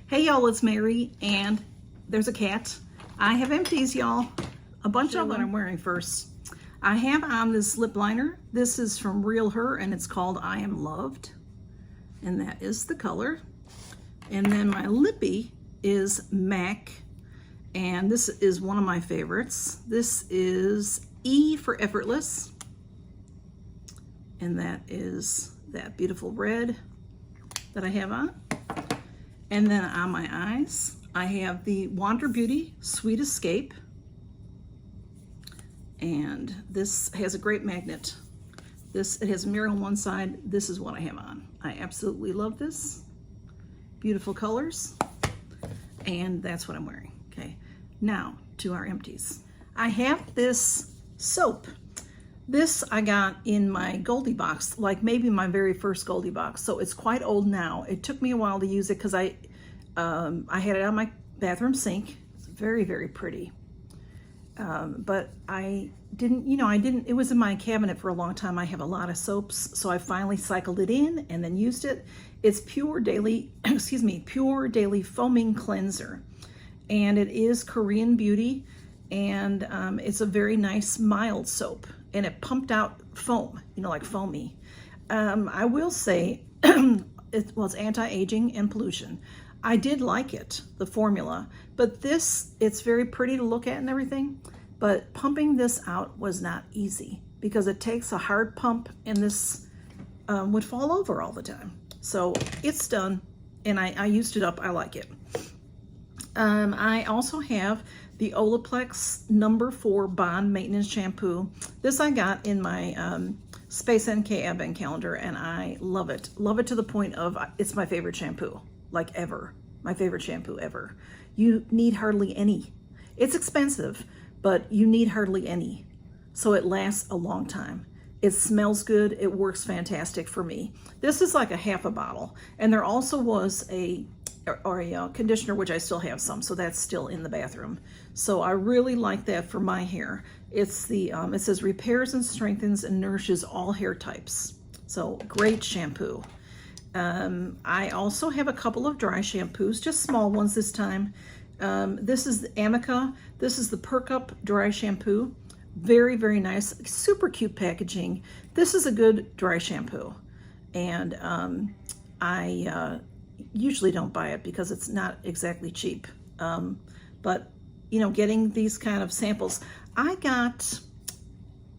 Hey y'all, it's Mary, and there's a cat. I have empties, y'all. A bunch of them I'm wearing first. I have on this lip liner. This is from Real Her, and it's called I Am Loved. And that is the color. And then my lippy is MAC, and this is one of my favorites. This is E for Effortless. And that is that beautiful red that I have on. And then on my eyes, I have the Wander Beauty Sweet Escape. And this has a great magnet. It has a mirror on one side. This is what I have on. I absolutely love this. Beautiful colors. And that's what I'm wearing. Okay, now to our empties. I have this soap. This I got in my Goldie box, like maybe my very first Goldie box. So it's quite old now. It took me a while to use it because I had it on my bathroom sink. It's very, very pretty. But I didn't, it was in my cabinet for a long time. I have a lot of soaps, so I finally cycled it in and then used it. It's Pure Daily, Pure Daily Foaming Cleanser. And it is Korean Beauty, and it's a very nice mild soap. And it pumped out foam, like foamy. I will say, it's anti-aging and pollution. I did like it, the formula, but it's very pretty to look at and everything, but pumping this out was not easy because it takes a hard pump, and this would fall over all the time. So it's done, and I used it up. I like it. I also have the Olaplex No. 4 Bond Maintenance Shampoo. This I got in my Space NK Advent Calendar, and I love it. Love it to the point of it's my favorite shampoo, like ever. My favorite shampoo ever. You need hardly any. It's expensive, but you need hardly any. So it lasts a long time. It smells good. It works fantastic for me. This is like a half a bottle. And there also was a conditioner, which I still have some, so that's still in the bathroom. So I really like that for my hair. It's the it says repairs and strengthens and nourishes all hair types. So great shampoo. I also have a couple of dry shampoos, just small ones this time. This is the Amica. This is the Perk Up Dry Shampoo. Very, very nice, super cute packaging. This is a good dry shampoo, and I usually don't buy it because it's not exactly cheap. But getting these kind of samples, I got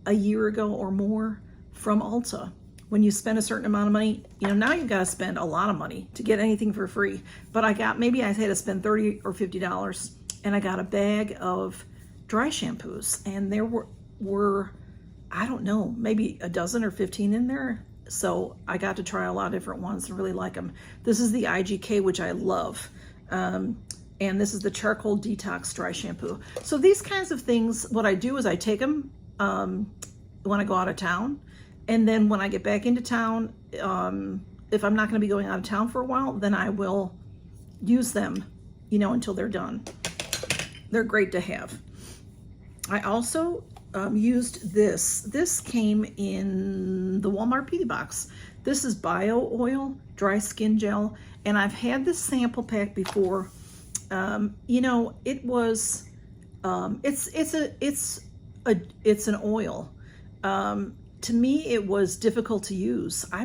a year ago or more from Ulta. When you spend a certain amount of money, now you've got to spend a lot of money to get anything for free. But maybe I had to spend $30 or $50, and I got a bag of dry shampoos, and there were I don't know, maybe a dozen or 15 in there. So I got to try a lot of different ones and really like them. This is the IGK, which I love. And this is the Charcoal Detox Dry Shampoo. So these kinds of things, what I do is I take them when I go out of town. And then when I get back into town, if I'm not going to be going out of town for a while, then I will use them, until they're done. They're great to have. I also used this. This came in the Walmart Beauty Box. This is Bio Oil Dry Skin Gel, and I've had this sample pack before. It was it's an oil. To me, it was difficult to use. I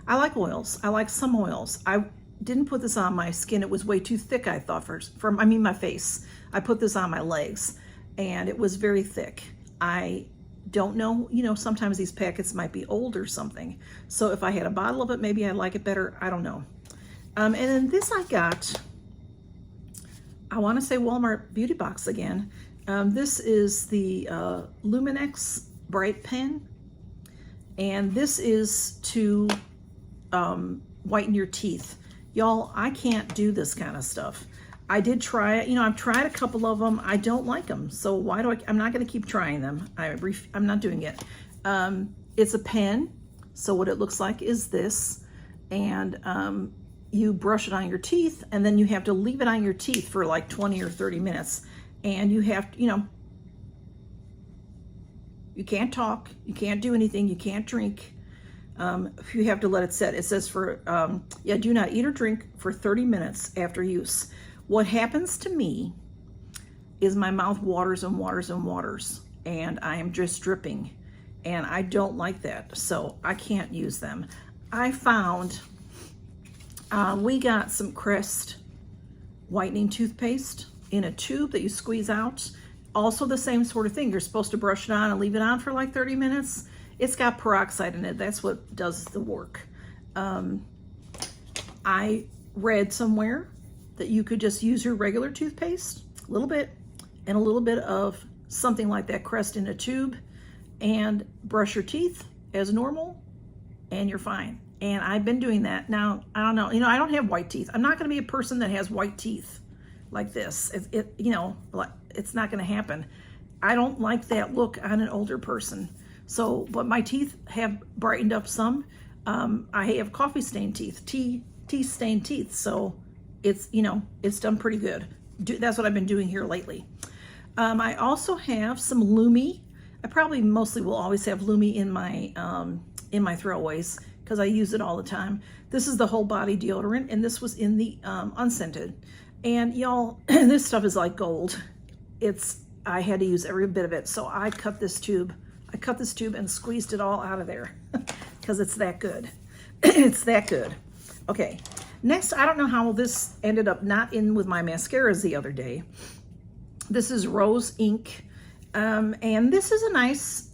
like oils. I like some oils. I didn't put this on my skin. It was way too thick, I thought, for my face. I put this on my legs, and it was very thick. I don't know, sometimes these packets might be old or something. So if I had a bottle of it, maybe I'd like it better. I don't know. And then this I got, I want to say Walmart Beauty Box again. This is the Luminex Bright Pen. And this is to whiten your teeth. Y'all, I can't do this kind of stuff. I did try it. I've tried a couple of them. I don't like them. So I'm not going to keep trying them. I'm not doing it. It's a pen. So what it looks like is this. And you brush it on your teeth, and then you have to leave it on your teeth for like 20 or 30 minutes. And you have to, you can't talk, you can't do anything, you can't drink. if you have to let it set. It says for, yeah, do not eat or drink for 30 minutes after use. What happens to me is my mouth waters and waters and waters, and I am just dripping, and I don't like that, so I can't use them. I found, we got some Crest whitening toothpaste in a tube that you squeeze out. Also the same sort of thing. You're supposed to brush it on and leave it on for like 30 minutes. It's got peroxide in it. That's what does the work. I read somewhere that you could just use your regular toothpaste, a little bit, and a little bit of something like that Crest in a tube, and brush your teeth as normal, and you're fine. And I've been doing that. Now, I don't know, I don't have white teeth. I'm not gonna be a person that has white teeth like this. It's not gonna happen. I don't like that look on an older person. So, but my teeth have brightened up some. I have coffee stained teeth, tea stained teeth. So it's, it's done pretty good. That's what I've been doing here lately. I also have some Lume. I probably mostly will always have Lume in my throwaways because I use it all the time. This is the whole body deodorant, and this was in the unscented. And y'all, this stuff is like gold. I had to use every bit of it. So I cut this tube and squeezed it all out of there because it's that good. It's that good. Okay, next, I don't know how this ended up not in with my mascaras the other day. This is Rose Ink, and this is a nice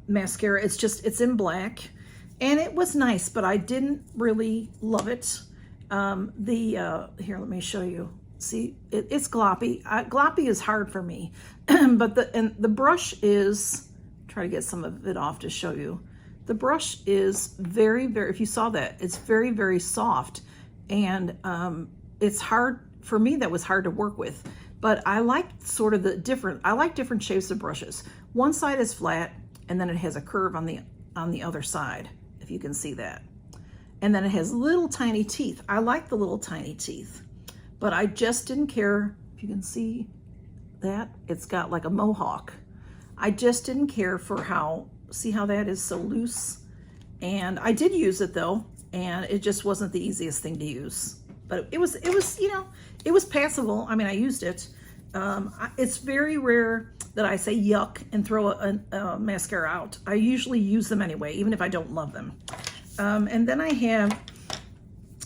mascara. It's in black, and it was nice, but I didn't really love it. Here, let me show you. See, it's gloppy. Gloppy is hard for me, but the brush is, try to get some of it off to show you. The brush is very, very, if you saw that, it's very, very soft, and it's hard, for me that was hard to work with, but I like sort of I like different shapes of brushes. One side is flat, and then it has a curve on the other side, if you can see that. And then it has little tiny teeth. I like the little tiny teeth, but I just didn't care, if you can see that, it's got like a mohawk. I just didn't care for see how that is so loose? And I did use it though, and it just wasn't the easiest thing to use. But it was it was passable. I mean, I used it. It's very rare that I say yuck and throw a mascara out. I usually use them anyway, even if I don't love them. And then I have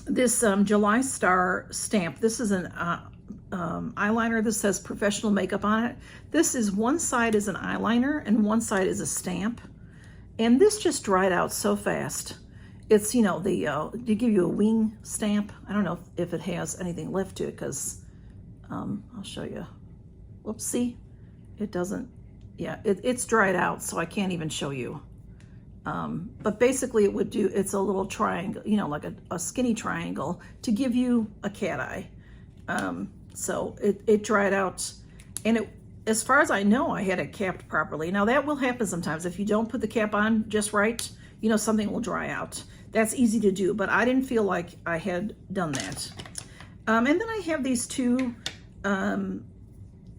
this July Star stamp. This is an eyeliner. This says professional makeup on it. This is, one side is an eyeliner and one side is a stamp. And this just dried out so fast. It's, to give you a wing stamp. I don't know if it has anything left to it, because I'll show you. Whoops, see? It doesn't, yeah, it's dried out, so I can't even show you. But basically it would do, it's a little triangle, like a skinny triangle to give you a cat eye. So it dried out, and as far as I know, I had it capped properly. Now that will happen sometimes. If you don't put the cap on just right, something will dry out. That's easy to do, but I didn't feel like I had done that. And then I have these two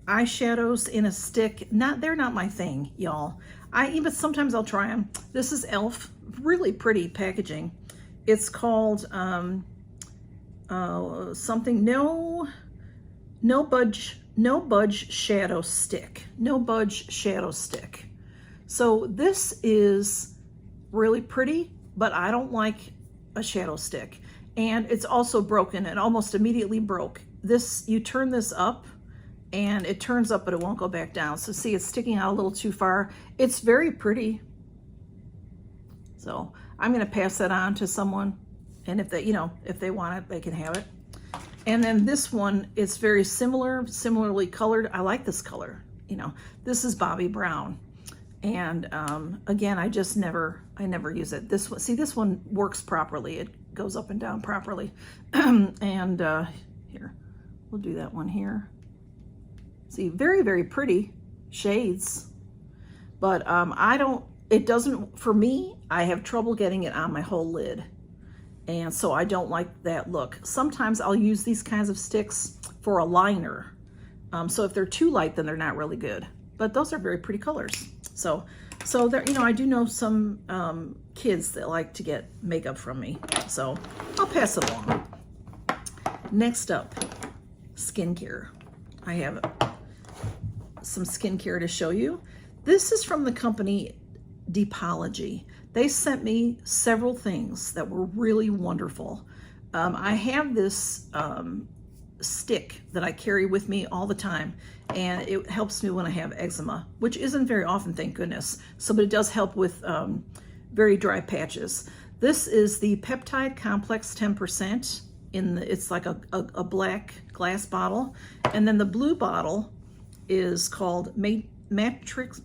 eyeshadows in a stick. They're not my thing, y'all. But sometimes I'll try them. This is e.l.f. Really pretty packaging. It's called something No Budge Shadow Stick. No Budge Shadow Stick. So this is really pretty, but I don't like a shadow stick. And it's also broken. It almost immediately broke. You turn this up, and it turns up, but it won't go back down. So see, it's sticking out a little too far. It's very pretty. So I'm gonna pass that on to someone, and if they want it, they can have it. And then this one is very similarly colored. I like this color. This is Bobbi Brown. And again, I never use it. This one works properly. It goes up and down properly. And here, we'll do that one here. See, very, very pretty shades. But for me, I have trouble getting it on my whole lid. And so I don't like that look. Sometimes I'll use these kinds of sticks for a liner. So if they're too light, then they're not really good. But those are very pretty colors. So So there, I do know some kids that like to get makeup from me, so I'll pass it along. Next up, skincare. I have some skincare to show you. This is from the company Deepology. They sent me several things that were really wonderful. I have this stick that I carry with me all the time, and it helps me when I have eczema, which isn't very often, thank goodness. So, but it does help with very dry patches. This is the Peptide Complex 10%. It's like a black glass bottle, and then the blue bottle is called Matrixyl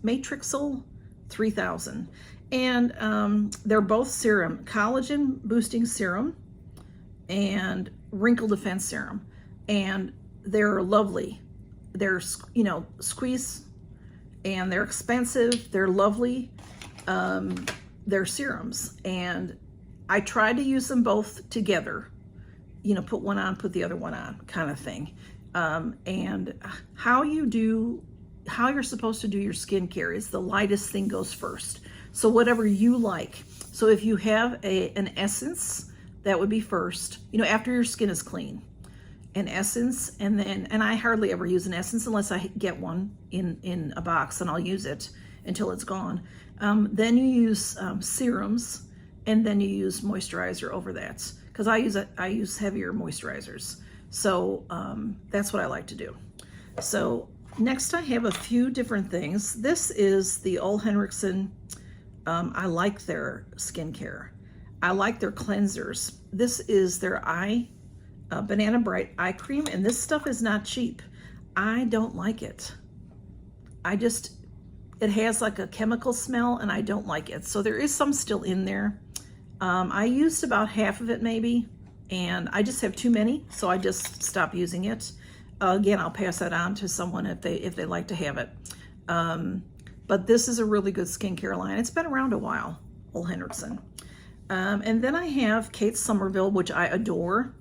3000, and they're both serum, collagen boosting serum and wrinkle defense serum, and they're lovely. They're squeeze, and they're expensive. They're lovely. They're serums, and I tried to use them both together. Put one on, put the other one on, kind of thing. And how you're supposed to do your skincare is the lightest thing goes first. So whatever you like. So if you have an essence, that would be first, after your skin is clean. An essence, and I hardly ever use an essence unless I get one in a box, and I'll use it until it's gone. Then you use serums, and then you use moisturizer over that, because I use heavier moisturizers. So that's what I like to do. So next I have a few different things. This is the Ole Henriksen. I like their skincare. I like their cleansers. This is their Banana Bright eye cream, and this stuff is not cheap. I don't like it. It has like a chemical smell, and I don't like it. So there is some still in there. I used about half of it maybe, and I just have too many, so I just stopped using it. Again, I'll pass that on to someone if they like to have it. But this is a really good skincare line. It's been around a while, Ole Henriksen. And then I have Kate Somerville, which I adore.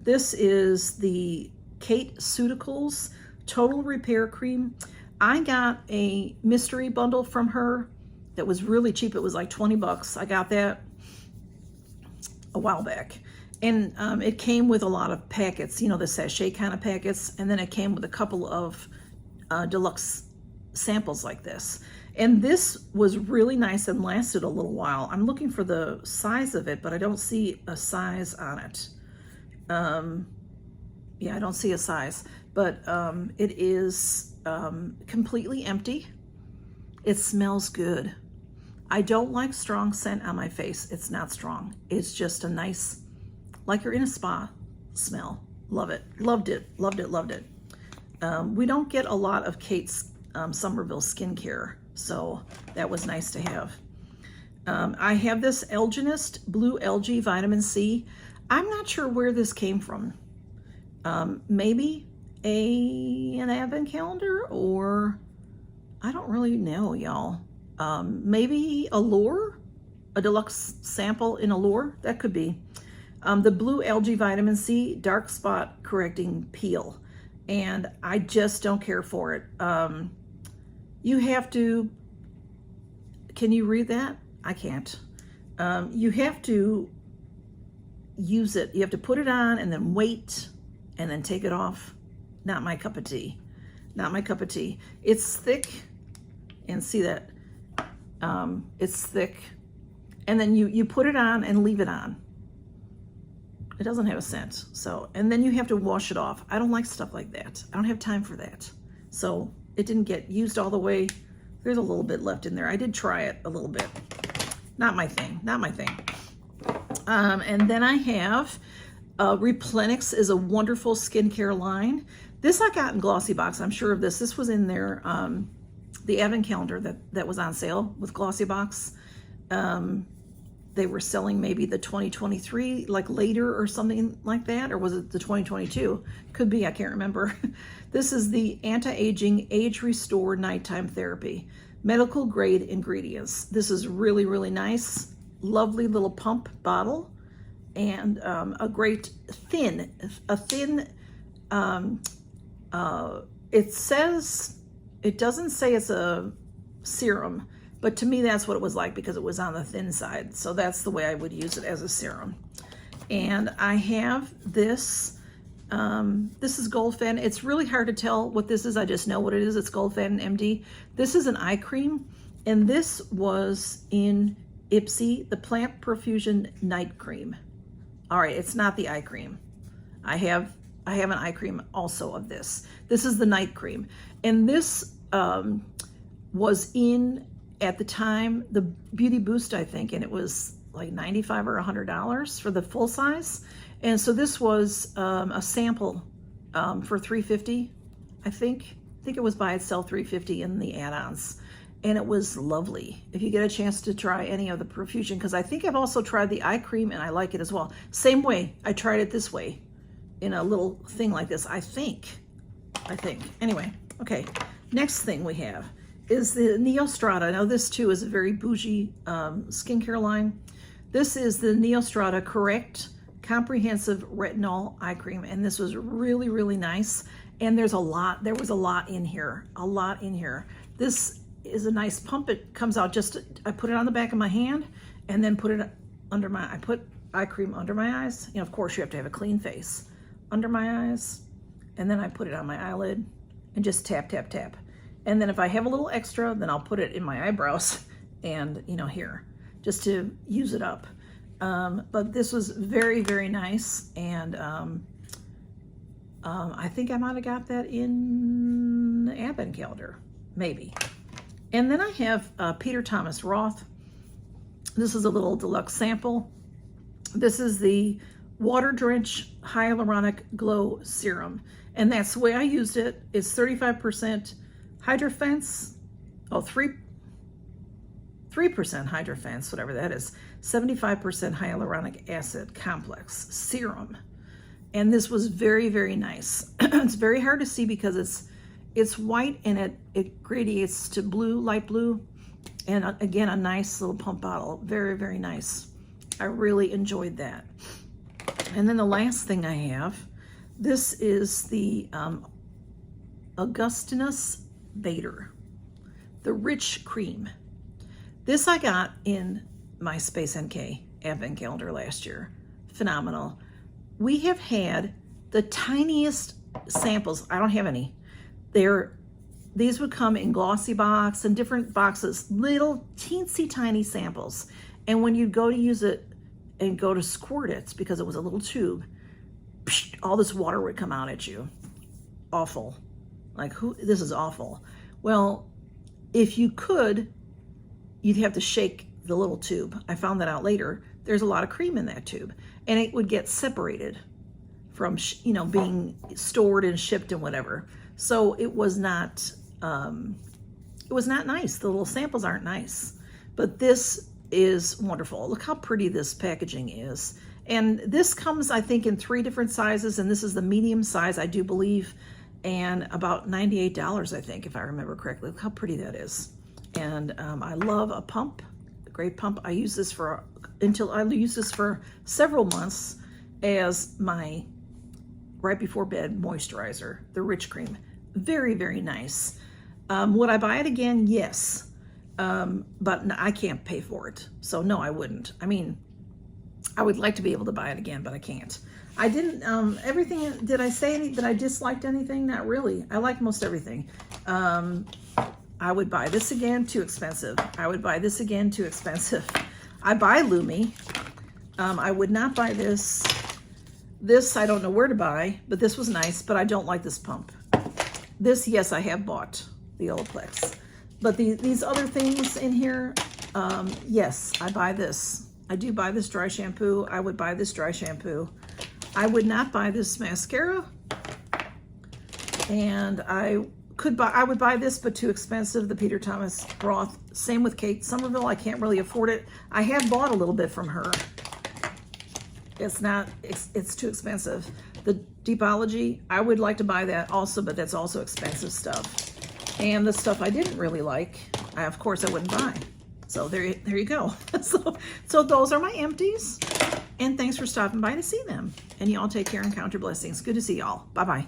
This is the Kate Ceuticals Total Repair Cream. I got a mystery bundle from her that was really cheap. It was like 20 bucks. I got that a while back. And it came with a lot of packets, the sachet kind of packets. And then it came with a couple of deluxe samples like this. And this was really nice and lasted a little while. I'm looking for the size of it, but I don't see a size on it. Yeah, I don't see a size, but it is completely empty. It smells good. I don't like strong scent on my face. It's not strong. It's just a nice, like you're in a spa smell. Love it. Loved it. Loved it. Loved it. We don't get a lot of Kate's Somerville skincare, so that was nice to have. I have this Algenist Blue Algae Vitamin C. I'm not sure where this came from. Maybe an advent calendar, or I don't really know, y'all. Maybe Allure, a deluxe sample in Allure. That could be. The Blue Algae Vitamin C Dark Spot Correcting Peel, and I just don't care for it. You have to, can you read that? I can't. You have to use it. You have to put it on and then wait and then take it off. Not my cup of tea. Not my cup of tea. It's thick, and see that? It's thick. And then you put it on and leave it on. It doesn't have a scent. So, and then you have to wash it off. I don't like stuff like that. I don't have time for that. So it didn't get used all the way. There's a little bit left in there. I did try it a little bit. Not my thing. Not my thing. And then I have Replenix is a wonderful skincare line. This I got in Glossybox. I'm sure of this. This was in their the advent calendar that was on sale with Glossybox. They were selling maybe the 2023 like later or something like that, or was it the 2022? Could be, I can't remember. This is the Anti-Aging Age Restore Nighttime Therapy, medical grade ingredients. This is really, really nice. Lovely little pump bottle, and a great thin, it says, it doesn't say it's a serum, But to me, that's what it was like because it was on the thin side. So that's the way I would use it as a serum. And I have this. This is Goldfen. It's really hard to tell what this is. I just know what it is. It's Goldfen MD. This is an eye cream. And this was in Ipsy, the Plant Profusion Night Cream. All right, it's not the eye cream. I have an eye cream also of this. This is the night cream. And this was in, at the time, the Beauty Boost, I think, and it was like $95 or $100 for the full size. And so this was a sample for $3.50, I think. I think it was by itself $3.50 in the add-ons. And it was lovely. If you get a chance to try any of the Profusion, because I think I've also tried the eye cream and I like it as well. Same way, I tried it this way in a little thing like this, I think. Anyway, okay. Next thing we have is the Neostrata. Now this too is a very bougie skincare line. This is the Neostrata Correct Comprehensive Retinol Eye Cream. And this was really, really nice. And there was a lot in here, This is a nice pump. It comes out I put it on the back of my hand and then put it under I put eye cream under my eyes. You know, of course you have to have a clean face. Under my eyes, and then I put it on my eyelid and just tap, tap, tap. And then if I have a little extra, then I'll put it in my eyebrows and, you know, here, just to use it up. But this was very, very nice. And I think I might have got that in the advent calendar, maybe. And then I have Peter Thomas Roth. This is a little deluxe sample. This is the Water Drench Hyaluronic Glow Serum. And that's the way I used it. It's 35% Hydrofence, 3% Hydrofence, whatever that is, 75% hyaluronic acid complex serum. And this was very, very nice. It's very hard to see because it's white and it gradiates to blue, light blue. And again, a nice little pump bottle. Very, very nice. I really enjoyed that. And then the last thing I have, this is the Augustinus Bader, the Rich Cream. This I got in my Space NK Advent Calendar last year. Phenomenal. We have had the tiniest samples. I don't have any. These would come in glossy box and different boxes, little teensy tiny samples. And when you go to use it and go to squirt it, because it was a little tube, all this water would come out at you. Awful. Like, this is awful. Well, if you could, you'd have to shake the little tube. I found that out later. There's a lot of cream in that tube, and it would get separated from, you know, being stored and shipped and whatever. So it was not nice. The little samples aren't nice, but this is wonderful. Look how pretty this packaging is. And this comes, I think, in 3 different sizes, and this is the medium size, I do believe, and about $98, I think, if I remember correctly. Look how pretty that is. And I love a pump, a great pump. I use this for several months as my right before bed moisturizer, the Rich Cream. Very, very nice. Would I buy it again? Yes. But I can't pay for it. So no, I wouldn't. I mean, I would like to be able to buy it again, but I can't. I didn't, everything, did I say that I disliked anything? Not really. I like most everything. I would buy this again, too expensive. I would buy this again, too expensive. I buy Lume. I would not buy this. This, I don't know where to buy, but this was nice, but I don't like this pump. This, yes, I have bought the Olaplex. But these other things in here, yes, I buy this. I do buy this dry shampoo. I would buy this dry shampoo. I would not buy this mascara. And I would buy this, but too expensive, the Peter Thomas Roth. Same with Kate Somerville. I can't really afford it. I have bought a little bit from her. It's too expensive. The Deepology, I would like to buy that also, but that's also expensive stuff. And the stuff I didn't really like, of course I wouldn't buy. So there you go. So those are my empties. And thanks for stopping by to see them. And y'all take care and count your blessings. Good to see y'all. Bye-bye.